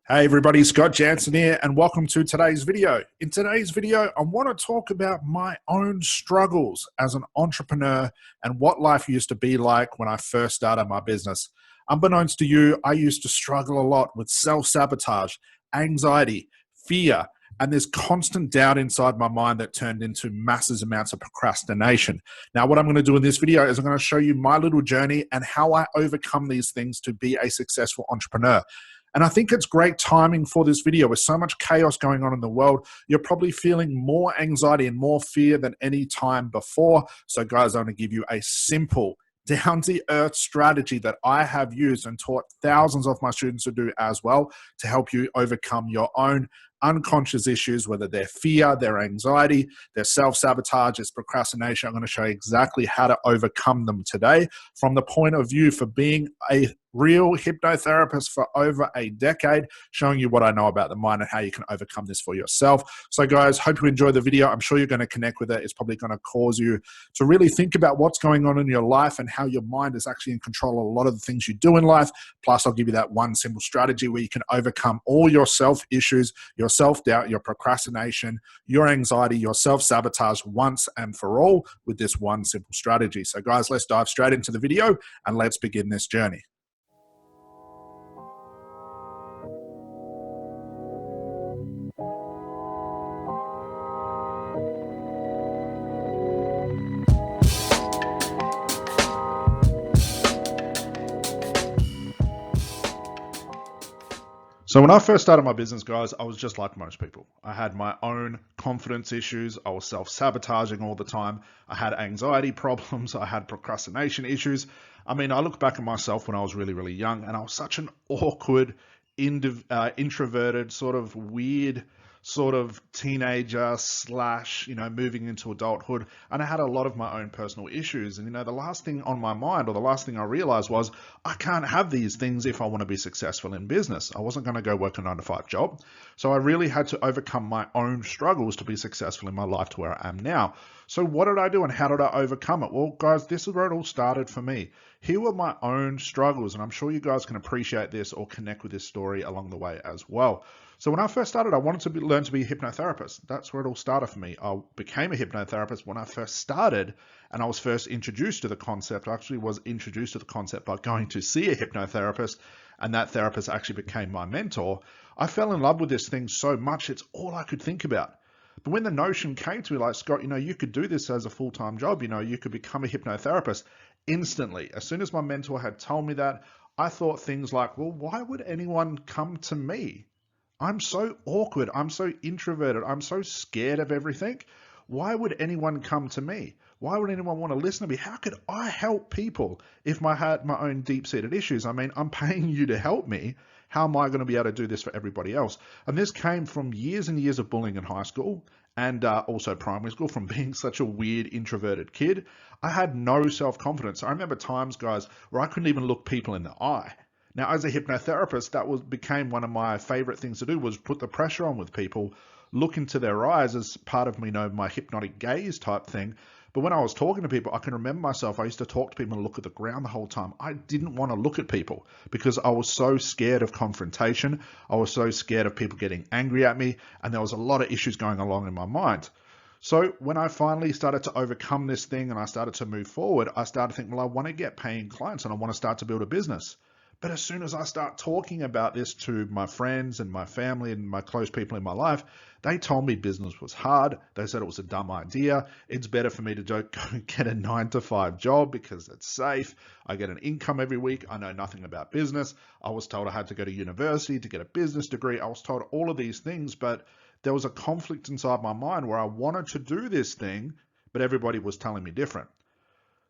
Hey everybody, Scott Jansen here and welcome to today's video. In today's video, I want to talk about my own struggles as an entrepreneur and what life used to be like when I first started my business. Unbeknownst to you, I used to struggle a lot with self-sabotage, anxiety, fear, and this constant doubt inside my mind that turned into massive amounts of procrastination. Now, what I'm going to do in this video is I'm going to show you my little journey and how I overcome these things to be a successful entrepreneur. And I think it's great timing for this video. With so much chaos going on in the world, you're probably feeling more anxiety and more fear than any time before. So guys, I'm going to give you a simple, down-to-earth strategy that I have used and taught thousands of my students to do as well to help you overcome your own unconscious issues, whether they're fear, their anxiety, their self-sabotage, it's procrastination. I'm going to show you exactly how to overcome them today from the point of view for being a real hypnotherapist for over a decade, showing you what I know about the mind and how you can overcome this for yourself. So guys, hope you enjoy the video. I'm sure you're going to connect with it. It's probably going to cause you to really think about what's going on in your life and how your mind is actually in control of a lot of the things you do in life. Plus, I'll give you that one simple strategy where you can overcome all your self issues, your self-doubt, your procrastination, your anxiety, your self-sabotage once and for all with this one simple strategy. So guys, let's dive straight into the video and let's begin this journey. So when I first started my business, guys, I was just like most people. I had my own confidence issues. I was self-sabotaging all the time. I had anxiety problems. I had procrastination issues. I mean, I look back at myself when I was really, really young, and I was such an awkward, introverted, sort of weird sort of teenager slash, moving into adulthood. And I had a lot of my own personal issues. And, the last thing on my mind, or the last thing I realized was I can't have these things if I want to be successful in business. I wasn't going to go work a 9-to-5 job. So I really had to overcome my own struggles to be successful in my life to where I am now. So what did I do and how did I overcome it? Well, guys, this is where it all started for me. Here were my own struggles, and I'm sure you guys can appreciate this or connect with this story along the way as well. So when I first started, I wanted to learn to be a hypnotherapist. That's where it all started for me. I became a hypnotherapist when I first started, and I was first introduced to the concept. I actually was introduced to the concept by going to see a hypnotherapist, and that therapist actually became my mentor. I fell in love with this thing so much, it's all I could think about. But when the notion came to me, like, Scott, you could do this as a full-time job, you could become a hypnotherapist instantly. As soon as my mentor had told me that, I thought things like, well, why would anyone come to me? I'm so awkward. I'm so introverted. I'm so scared of everything. Why would anyone come to me? Why would anyone want to listen to me? How could I help people if I had my own deep-seated issues? I mean, I'm paying you to help me. How am I going to be able to do this for everybody else? And this came from years and years of bullying in high school and also primary school, from being such a weird introverted kid. I had no self-confidence. I remember times, guys, where I couldn't even look people in the eye. Now, as a hypnotherapist, that became one of my favorite things to do, was put the pressure on with people, look into their eyes as part of my hypnotic gaze type thing. But when I was talking to people, I can remember myself, I used to talk to people and look at the ground the whole time. I didn't want to look at people because I was so scared of confrontation. I was so scared of people getting angry at me, and there was a lot of issues going along in my mind. So when I finally started to overcome this thing and I started to move forward, I started to think, well, I want to get paying clients and I want to start to build a business. But as soon as I start talking about this to my friends and my family and my close people in my life, they told me business was hard. They said it was a dumb idea. It's better for me to go get a 9-to-5 job because it's safe. I get an income every week. I know nothing about business. I was told I had to go to university to get a business degree. I was told all of these things, but there was a conflict inside my mind where I wanted to do this thing, but everybody was telling me different.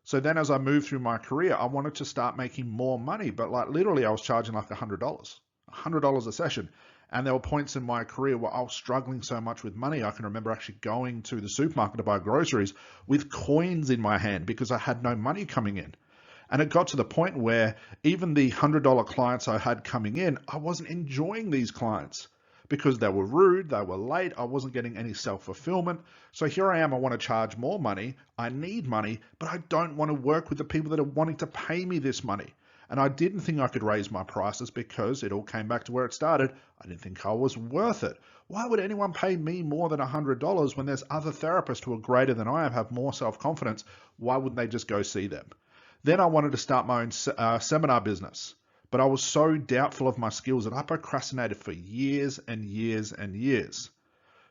So then as I moved through my career, I wanted to start making more money, but like literally I was charging like $100 a session. And there were points in my career where I was struggling so much with money. I can remember actually going to the supermarket to buy groceries with coins in my hand because I had no money coming in. And it got to the point where even the $100 clients I had coming in, I wasn't enjoying these clients. because they were rude, they were late, I wasn't getting any self-fulfillment. So here I am, I want to charge more money, I need money, but I don't want to work with the people that are wanting to pay me this money. And I didn't think I could raise my prices because it all came back to where it started. I didn't think I was worth it. Why would anyone pay me more than $100 when there's other therapists who are greater than I am, have more self-confidence? Why wouldn't they just go see them? Then I wanted to start my own seminar business, but I was so doubtful of my skills that I procrastinated for years and years and years.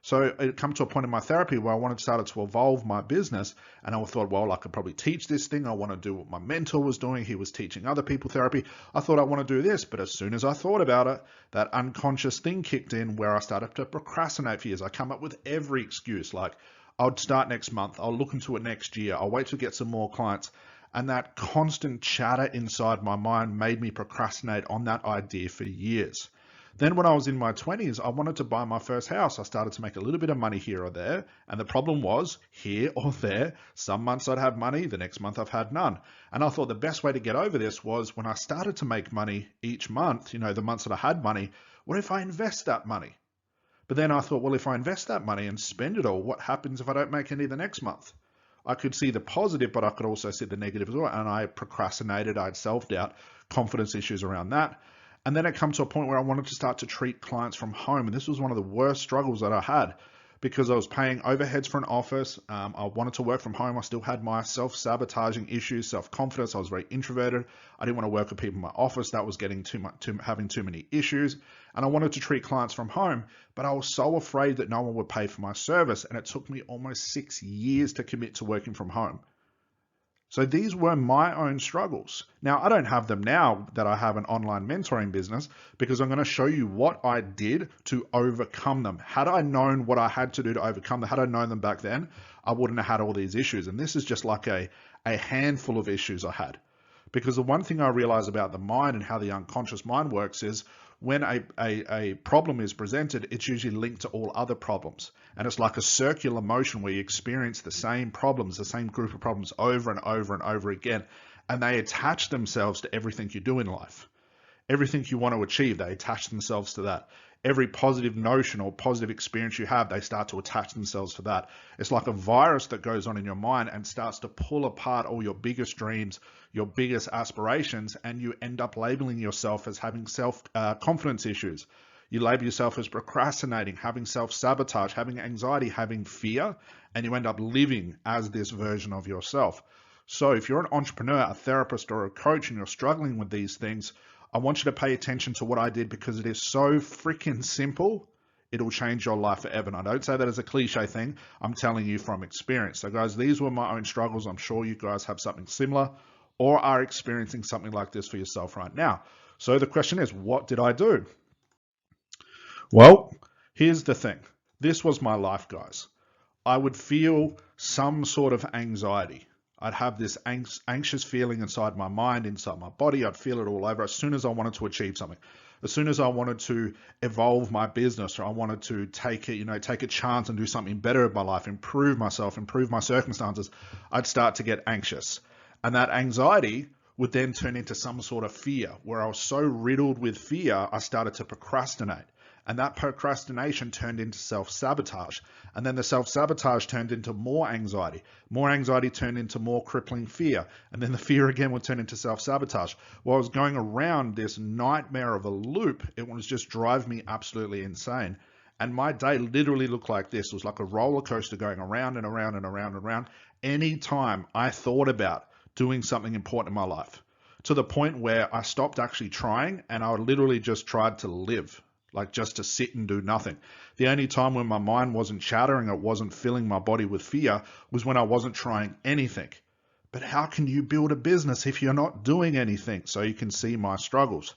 So it come to a point in my therapy where I wanted to start to evolve my business, and I thought, well, I could probably teach this thing. I want to do what my mentor was doing. He was teaching other people therapy. I thought I want to do this, but as soon as I thought about it, that unconscious thing kicked in where I started to procrastinate for years. I come up with every excuse, like I'll start next month. I'll look into it next year. I'll wait to get some more clients. And that constant chatter inside my mind made me procrastinate on that idea for years. Then when I was in my 20s, I wanted to buy my first house. I started to make a little bit of money here or there. And the problem was here or there. Some months I'd have money, the next month I've had none. And I thought the best way to get over this was when I started to make money each month, the months that I had money, what if I invest that money? But then I thought, well, if I invest that money and spend it all, what happens if I don't make any the next month? I could see the positive, but I could also see the negative as well. And I procrastinated, I had self-doubt, confidence issues around that. And then it come to a point where I wanted to start to treat clients from home. And this was one of the worst struggles that I had because I was paying overheads for an office. I wanted to work from home. I still had my self-sabotaging issues, self-confidence. I was very introverted. I didn't want to work with people in my office. That was getting having too many issues. And I wanted to treat clients from home, but I was so afraid that no one would pay for my service. And it took me almost 6 years to commit to working from home. So these were my own struggles. Now, I don't have them now that I have an online mentoring business because I'm going to show you what I did to overcome them. Had I known what I had to do to overcome them, had I known them back then, I wouldn't have had all these issues. And this is just like a handful of issues I had. Because the one thing I realized about the mind and how the unconscious mind works is when a problem is presented, it's usually linked to all other problems. And it's like a circular motion where you experience the same problems, the same group of problems over and over and over again. And they attach themselves to everything you do in life. Everything you want to achieve, they attach themselves to that. Every positive notion or positive experience you have, they start to attach themselves to that. It's like a virus that goes on in your mind and starts to pull apart all your biggest dreams, your biggest aspirations, and you end up labeling yourself as having self-confidence issues. You label yourself as procrastinating, having self-sabotage, having anxiety, having fear, and you end up living as this version of yourself. So if you're an entrepreneur, a therapist, or a coach, and you're struggling with these things, I want you to pay attention to what I did because it is so freaking simple. It'll change your life forever. And I don't say that as a cliche thing. I'm telling you from experience. So guys, these were my own struggles. I'm sure you guys have something similar or are experiencing something like this for yourself right now. So the question is, what did I do? Well, here's the thing. This was my life, guys. I would feel some sort of anxiety. I'd have this anxious feeling inside my mind, inside my body. I'd feel it all over as soon as I wanted to achieve something. As soon as I wanted to evolve my business or I wanted to take a chance and do something better in my life, improve myself, improve my circumstances, I'd start to get anxious. And that anxiety would then turn into some sort of fear where I was so riddled with fear, I started to procrastinate. And that procrastination turned into self-sabotage. And then the self-sabotage turned into more anxiety. More anxiety turned into more crippling fear. And then the fear again would turn into self-sabotage. While I was going around this nightmare of a loop, it was just driving me absolutely insane. And my day literally looked like this. It was like a roller coaster going around and around and around and around. Anytime I thought about doing something important in my life, to the point where I stopped actually trying and I literally just tried to live. Like just to sit and do nothing. The only time when my mind wasn't chattering, it wasn't filling my body with fear, was when I wasn't trying anything. But how can you build a business if you're not doing anything? So you can see my struggles.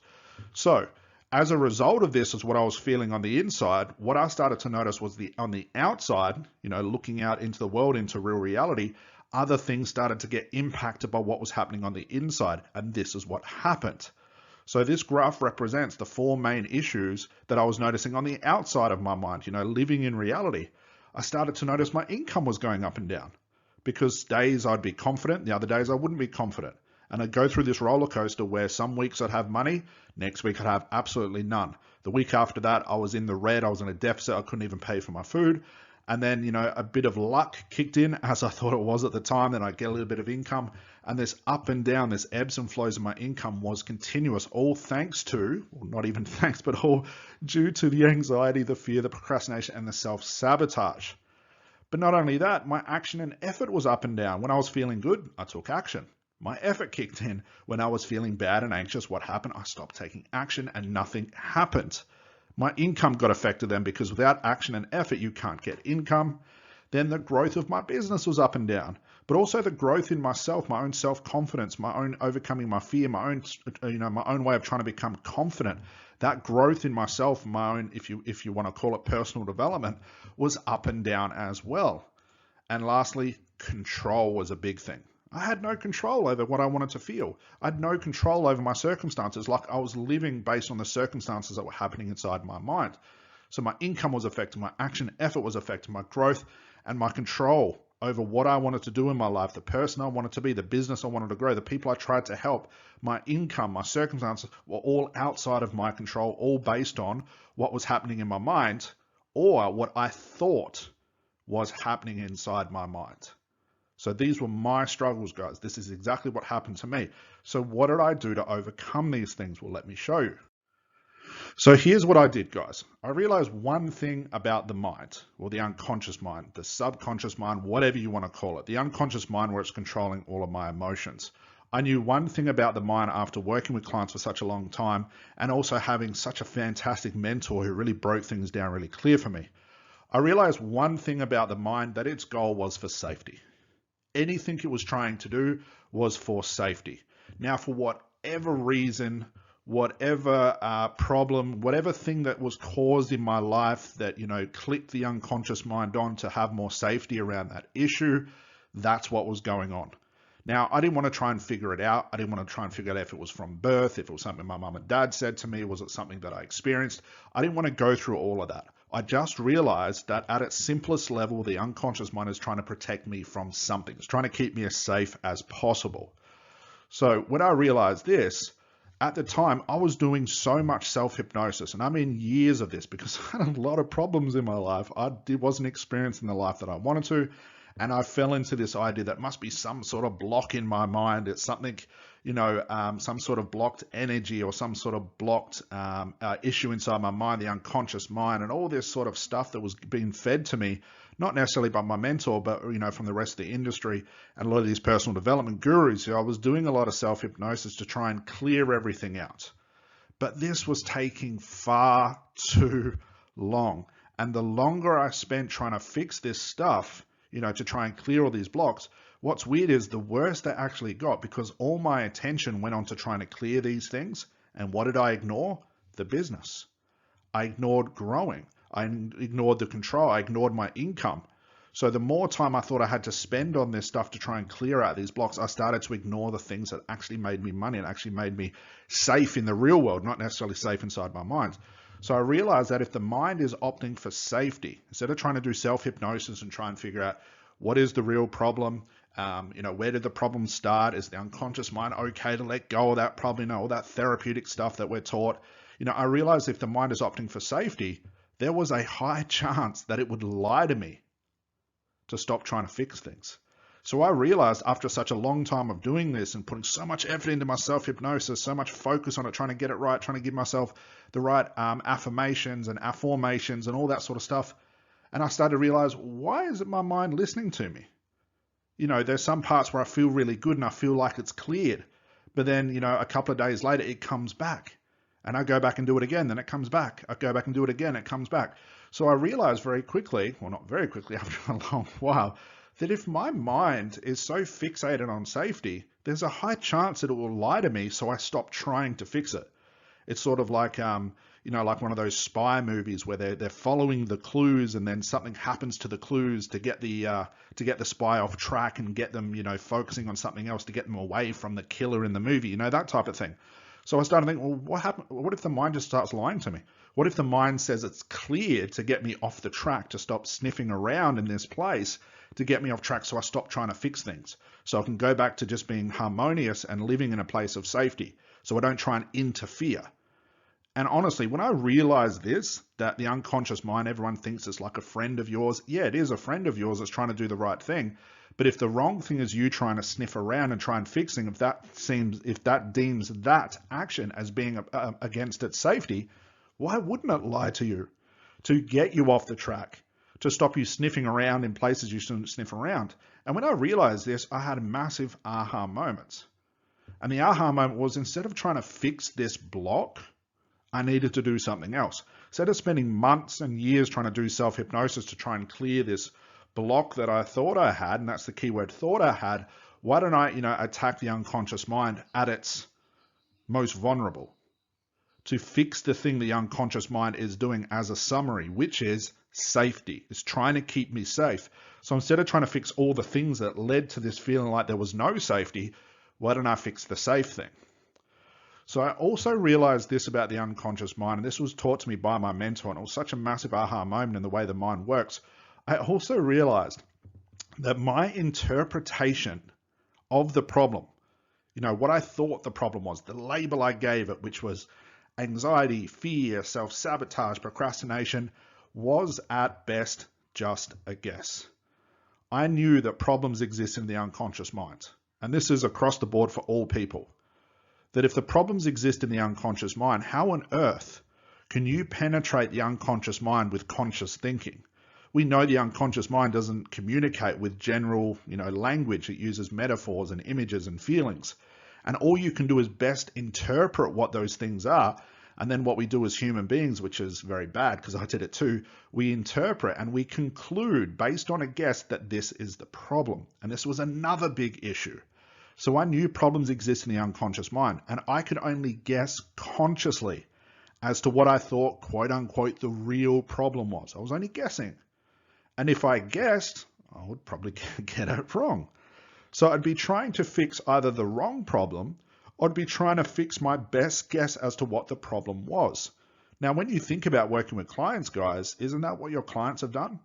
So as a result of this is what I was feeling on the inside. What I started to notice was on the outside, looking out into the world, into real reality, other things started to get impacted by what was happening on the inside. And this is what happened. So this graph represents the 4 main issues that I was noticing on the outside of my mind, living in reality. I started to notice my income was going up and down because days I'd be confident, the other days I wouldn't be confident. And I'd go through this roller coaster where some weeks I'd have money, next week I'd have absolutely none. The week after that, I was in the red, I was in a deficit, I couldn't even pay for my food. And then, a bit of luck kicked in, as I thought it was at the time. Then I get a little bit of income, and this up and down, this ebbs and flows of my income was continuous, all thanks to, or not even thanks, but all due to the anxiety, the fear, the procrastination, and the self-sabotage. But not only that, my action and effort was up and down. When I was feeling good, I took action. My effort kicked in. When I was feeling bad and anxious, what happened? I stopped taking action and nothing happened. My income got affected then, because without action and effort, you can't get income. Then the growth of my business was up and down, but also the growth in myself, my own self-confidence, my own overcoming my fear, my own way of trying to become confident. That growth in myself, my own, if you want to call it personal development, was up and down as well. And lastly, control was a big thing. I had no control over what I wanted to feel. I had no control over my circumstances, like I was living based on the circumstances that were happening inside my mind. So my income was affected, my action effort was affected, my growth and my control over what I wanted to do in my life, the person I wanted to be, the business I wanted to grow, the people I tried to help, my income, my circumstances were all outside of my control, all based on what was happening in my mind or what I thought was happening inside my mind. So these were my struggles, guys. This is exactly what happened to me. So what did I do to overcome these things? Well, let me show you. So here's what I did, guys. I realized one thing about the mind, or the unconscious mind, the subconscious mind, whatever you want to call it, the unconscious mind where it's controlling all of my emotions. I knew one thing about the mind after working with clients for such a long time, and also having such a fantastic mentor who really broke things down really clear for me. I realized one thing about the mind, that its goal was for safety. Anything it was trying to do was for safety. Now, for whatever reason, whatever problem, whatever thing that was caused in my life that, clicked the unconscious mind on to have more safety around that issue, that's what was going on. Now, I didn't want to try and figure it out. I didn't want to try and figure out if it was from birth, if it was something my mum and dad said to me, was it something that I experienced? I didn't want to go through all of that. I just realized that at its simplest level, the unconscious mind is trying to protect me from something. It's trying to keep me as safe as possible. So when I realized this, at the time, I was doing so much self-hypnosis, and I mean years of this, because I had a lot of problems in my life. I wasn't experiencing the life that I wanted to, and I fell into this idea that must be some sort of block in my mind. It's something, some sort of blocked energy or some sort of blocked issue inside my mind, the unconscious mind, and all this sort of stuff that was being fed to me, not necessarily by my mentor, but from the rest of the industry and a lot of these personal development gurus. I was doing a lot of self-hypnosis to try and clear everything out. But this was taking far too long. And the longer I spent trying to fix this stuff, to try and clear all these blocks, what's weird is the worse they actually got, because all my attention went on to trying to clear these things. And what did I ignore? The business. I ignored growing. I ignored the control. I ignored my income. So the more time I thought I had to spend on this stuff to try and clear out these blocks, I started to ignore the things that actually made me money and actually made me safe in the real world, not necessarily safe inside my mind. So I realized that if the mind is opting for safety, instead of trying to do self-hypnosis and try and figure out what is the real problem, where did the problem start? Is the unconscious mind okay to let go of that problem? All that therapeutic stuff that we're taught. I realized if the mind is opting for safety, there was a high chance that it would lie to me to stop trying to fix things. So I realized after such a long time of doing this and putting so much effort into my self-hypnosis, so much focus on it, trying to get it right, trying to give myself the right affirmations and affirmations and all that sort of stuff. And I started to realize, why isn't my mind listening to me? There's some parts where I feel really good and I feel like it's cleared. But then, a couple of days later, it comes back. And I go back and do it again, then it comes back. I go back and do it again, it comes back. So I realized very quickly, well, not very quickly, after a long while, that if my mind is so fixated on safety, there's a high chance that it will lie to me, so I stop trying to fix it. It's sort of like, like one of those spy movies where they're following the clues, and then something happens to the clues to get the spy off track and get them, focusing on something else to get them away from the killer in the movie, that type of thing. So I started thinking, well, what happened? What if the mind just starts lying to me? What if the mind says it's clear to get me off the track, to stop sniffing around in this place, to get me off track, so I stop trying to fix things, so I can go back to just being harmonious and living in a place of safety, so I don't try and interfere. And honestly, when I realized this, that the unconscious mind, everyone thinks it's like a friend of yours. Yeah, it is a friend of yours that's trying to do the right thing. But if the wrong thing is you trying to sniff around and try and fixing, if that deems that action as being against its safety, why wouldn't it lie to you to get you off the track, to stop you sniffing around in places you shouldn't sniff around? And when I realized this, I had massive aha moments. And the aha moment was, instead of trying to fix this block, I needed to do something else. Instead of spending months and years trying to do self-hypnosis to try and clear this block that I thought I had, and that's the keyword thought I had, why don't I, attack the unconscious mind at its most vulnerable to fix the thing the unconscious mind is doing as a summary, which is safety. It's trying to keep me safe. So instead of trying to fix all the things that led to this feeling like there was no safety, why don't I fix the safe thing? So I also realized this about the unconscious mind, and this was taught to me by my mentor, and it was such a massive aha moment in the way the mind works. I also realized that my interpretation of the problem, what I thought the problem was, the label I gave it, which was anxiety, fear, self-sabotage, procrastination, was at best just a guess. I knew that problems exist in the unconscious mind, and this is across the board for all people. That if the problems exist in the unconscious mind, how on earth can you penetrate the unconscious mind with conscious thinking? We know the unconscious mind doesn't communicate with general, language. It uses metaphors and images and feelings. And all you can do is best interpret what those things are. And then what we do as human beings, which is very bad because I did it too, we interpret and we conclude based on a guess that this is the problem. And this was another big issue. So I knew problems exist in the unconscious mind, and I could only guess consciously as to what I thought, quote unquote, the real problem was. I was only guessing. And if I guessed, I would probably get it wrong. So I'd be trying to fix either the wrong problem, or I'd be trying to fix my best guess as to what the problem was. Now, when you think about working with clients, guys, isn't that what your clients have done?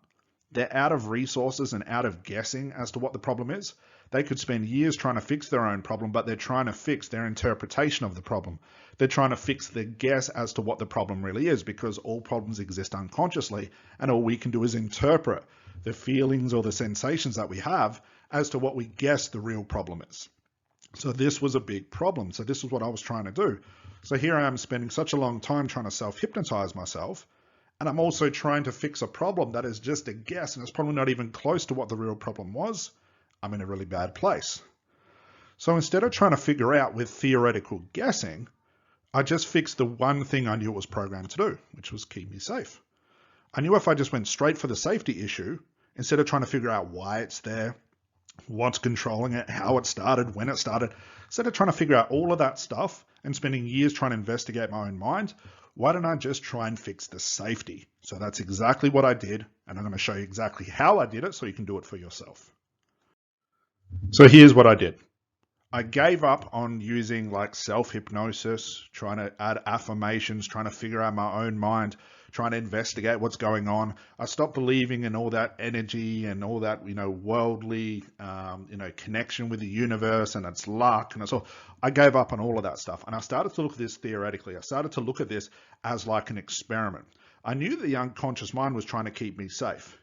They're out of resources and out of guessing as to what the problem is. They could spend years trying to fix their own problem, but they're trying to fix their interpretation of the problem. They're trying to fix their guess as to what the problem really is, because all problems exist unconsciously, and all we can do is interpret the feelings or the sensations that we have as to what we guess the real problem is. So this was a big problem. So this is what I was trying to do. So here I am spending such a long time trying to self-hypnotize myself, and I'm also trying to fix a problem that is just a guess, and it's probably not even close to what the real problem was. I'm in a really bad place. So instead of trying to figure out with theoretical guessing, I just fixed the one thing I knew it was programmed to do, which was keep me safe. I knew if I just went straight for the safety issue, instead of trying to figure out why it's there, what's controlling it, how it started, when it started, instead of trying to figure out all of that stuff and spending years trying to investigate my own mind, why don't I just try and fix the safety? So that's exactly what I did, and I'm going to show you exactly how I did it so you can do it for yourself. So here's what I did. I gave up on using like self-hypnosis, trying to add affirmations, trying to figure out my own mind, trying to investigate what's going on. I stopped believing in all that energy and all that, worldly, connection with the universe and its luck. And so I gave up on all of that stuff. And I started to look at this theoretically. I started to look at this as like an experiment. I knew the unconscious mind was trying to keep me safe.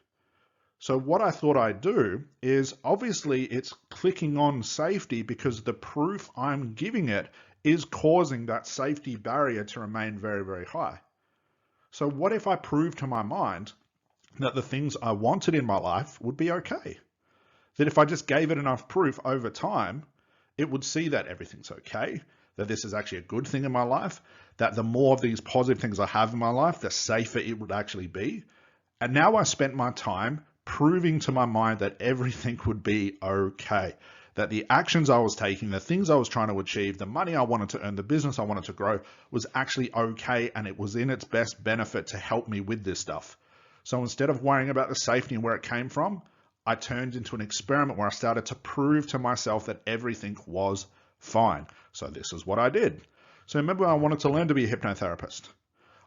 So what I thought I'd do is, obviously it's clicking on safety because the proof I'm giving it is causing that safety barrier to remain very, very high. So what if I proved to my mind that the things I wanted in my life would be okay? That if I just gave it enough proof over time, it would see that everything's okay, that this is actually a good thing in my life, that the more of these positive things I have in my life, the safer it would actually be. And now I spent my time proving to my mind that everything would be okay, that the actions I was taking, the things I was trying to achieve, the money I wanted to earn, the business I wanted to grow was actually okay, and it was in its best benefit to help me with this stuff. So instead of worrying about the safety and where it came from, I turned into an experiment where I started to prove to myself that everything was fine. So this is what I did. So remember, I wanted to learn to be a hypnotherapist.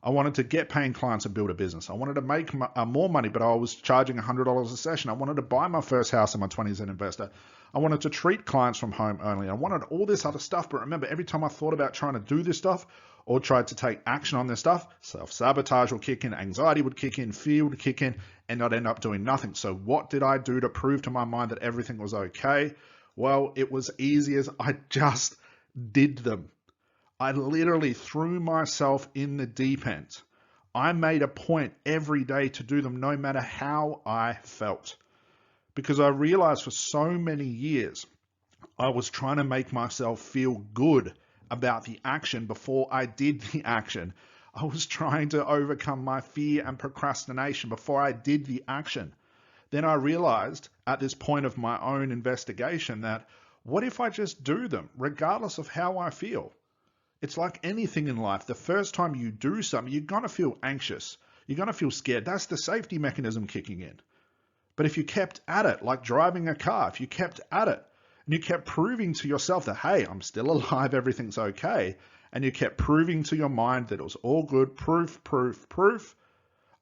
I wanted to get paying clients and build a business. I wanted to make more money, but I was charging $100 a session. I wanted to buy my first house in my 20s as an investor. I wanted to treat clients from home only. I wanted all this other stuff. But remember, every time I thought about trying to do this stuff, or tried to take action on this stuff, self-sabotage will kick in, anxiety would kick in, fear would kick in, and I'd end up doing nothing. So what did I do to prove to my mind that everything was okay? Well, it was easy as I just did them. I literally threw myself in the deep end. I made a point every day to do them no matter how I felt. Because I realized for so many years, I was trying to make myself feel good about the action before I did the action. I was trying to overcome my fear and procrastination before I did the action. Then I realized at this point of my own investigation that what if I just do them regardless of how I feel? It's like anything in life. The first time you do something, you're going to feel anxious. You're going to feel scared. That's the safety mechanism kicking in. But if you kept at it, like driving a car, if you kept at it, and you kept proving to yourself that, hey, I'm still alive, everything's okay, and you kept proving to your mind that it was all good, proof, proof, proof,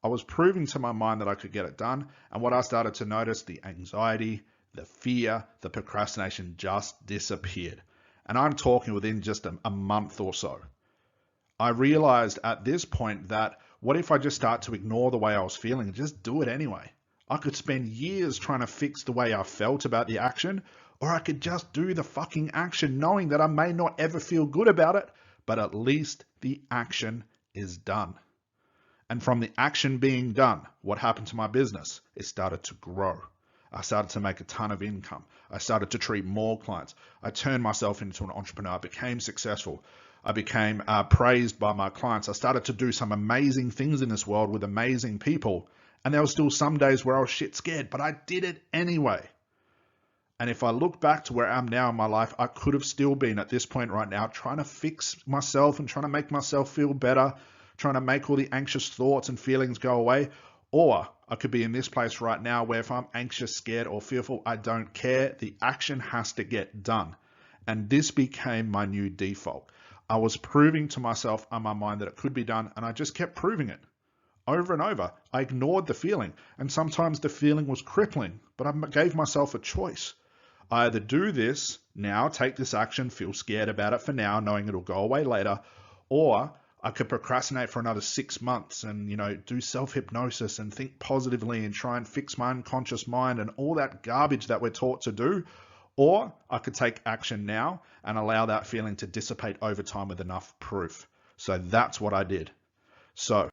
I was proving to my mind that I could get it done. And what I started to notice, the anxiety, the fear, the procrastination just disappeared. And I'm talking within just a month or so. I realized at this point that what if I just start to ignore the way I was feeling and just do it anyway? I could spend years trying to fix the way I felt about the action, or I could just do the fucking action knowing that I may not ever feel good about it, but at least the action is done. And from the action being done, what happened to my business? It started to grow. I started to make a ton of income. I started to treat more clients. I turned myself into an entrepreneur. I became successful. I became praised by my clients. I started to do some amazing things in this world with amazing people. And there were still some days where I was shit scared, but I did it anyway. And if I look back to where I am now in my life, I could have still been at this point right now trying to fix myself and trying to make myself feel better, trying to make all the anxious thoughts and feelings go away. Or I could be in this place right now where if I'm anxious, scared, or fearful, I don't care. The action has to get done. And this became my new default. I was proving to myself and my mind that it could be done, and I just kept proving it. Over and over, I ignored the feeling, and sometimes the feeling was crippling, but I gave myself a choice. I either do this now, take this action, feel scared about it for now, knowing it'll go away later, or I could procrastinate for another 6 months and, do self-hypnosis and think positively and try and fix my unconscious mind and all that garbage that we're taught to do. Or I could take action now and allow that feeling to dissipate over time with enough proof. So that's what I did. So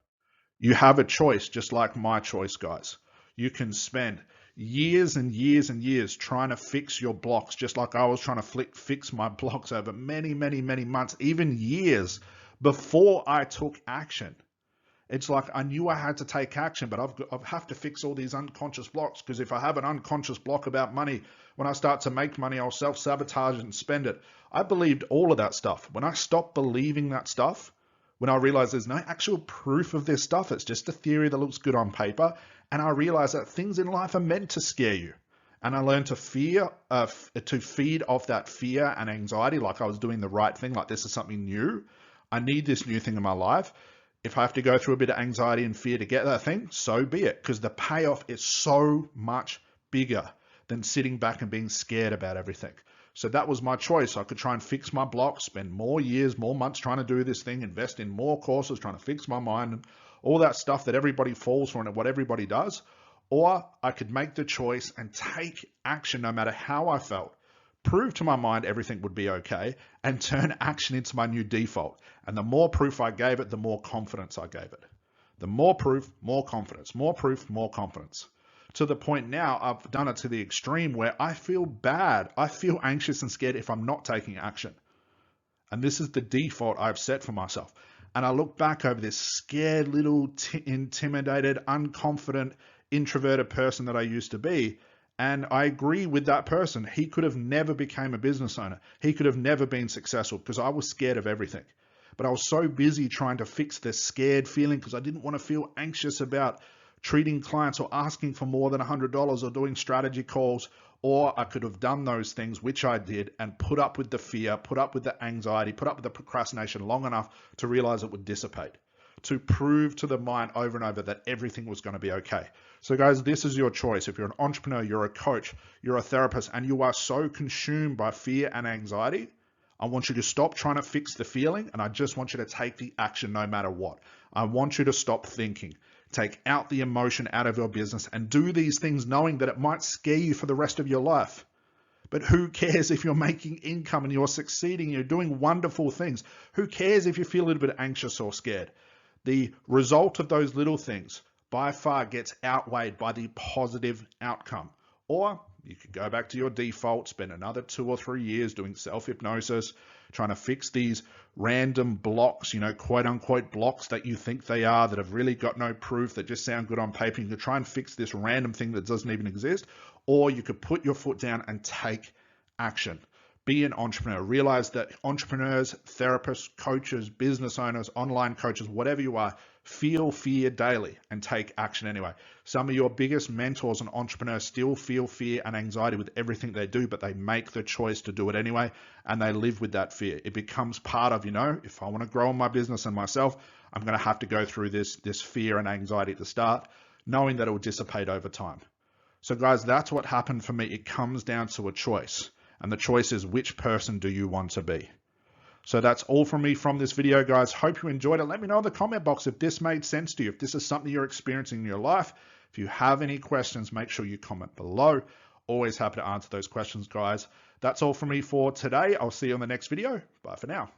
you have a choice, just like my choice, guys. You can spend years and years and years trying to fix your blocks, just like I was trying to fix my blocks over many, many, many months, even years before I took action. It's like I knew I had to take action, but I have to fix all these unconscious blocks, because if I have an unconscious block about money, when I start to make money, I'll self-sabotage and spend it. I believed all of that stuff. When I stopped believing that stuff, when I realized there's no actual proof of this stuff, it's just a theory that looks good on paper, and I realized that things in life are meant to scare you. And I learned to feed off that fear and anxiety, like I was doing the right thing, like this is something new. I need this new thing in my life. If I have to go through a bit of anxiety and fear to get that thing, so be it, because the payoff is so much bigger than sitting back and being scared about everything. So that was my choice. I could try and fix my blocks, spend more years, more months trying to do this thing, invest in more courses, trying to fix my mind, and all that stuff that everybody falls for and what everybody does. Or I could make the choice and take action no matter how I felt, prove to my mind everything would be okay, and turn action into my new default. And the more proof I gave it, the more confidence I gave it. The more proof, more confidence. More proof, more confidence. To the point now, I've done it to the extreme where I feel bad. I feel anxious and scared if I'm not taking action. And this is the default I've set for myself. And I look back over this scared little intimidated, unconfident, introverted person that I used to be. And I agree with that person. He could have never become a business owner. He could have never been successful because I was scared of everything. But I was so busy trying to fix this scared feeling because I didn't want to feel anxious about treating clients or asking for more than $100 or doing strategy calls. Or I could have done those things, which I did, and put up with the fear, put up with the anxiety, put up with the procrastination long enough to realize it would dissipate, to prove to the mind over and over that everything was going to be okay. So guys, this is your choice. If you're an entrepreneur, you're a coach, you're a therapist, and you are so consumed by fear and anxiety, I want you to stop trying to fix the feeling, and I just want you to take the action no matter what. I want you to stop thinking. Take out the emotion out of your business and do these things knowing that it might scare you for the rest of your life. But who cares if you're making income and you're succeeding, you're doing wonderful things? Who cares if you feel a little bit anxious or scared? The result of those little things by far gets outweighed by the positive outcome. Or you could go back to your default, spend another 2 or 3 years doing self-hypnosis, trying to fix these random blocks, quote unquote blocks that you think they are, that have really got no proof, that just sound good on paper. You could try and fix this random thing that doesn't even exist. Or you could put your foot down and take action. Be an entrepreneur. Realize that entrepreneurs, therapists, coaches, business owners, online coaches, whatever you are, feel fear daily and take action anyway. Some of your biggest mentors and entrepreneurs still feel fear and anxiety with everything they do, but they make the choice to do it anyway, and they live with that fear. It becomes part of, if I want to grow in my business and myself, I'm going to have to go through this fear and anxiety at the start, knowing that it will dissipate over time. So guys, that's what happened for me. It comes down to a choice. And the choice is, which person do you want to be? So that's all from me from this video, guys. Hope you enjoyed it. Let me know in the comment box if this made sense to you, if this is something you're experiencing in your life. If you have any questions, make sure you comment below. Always happy to answer those questions, guys. That's all from me for today. I'll see you on the next video. Bye for now.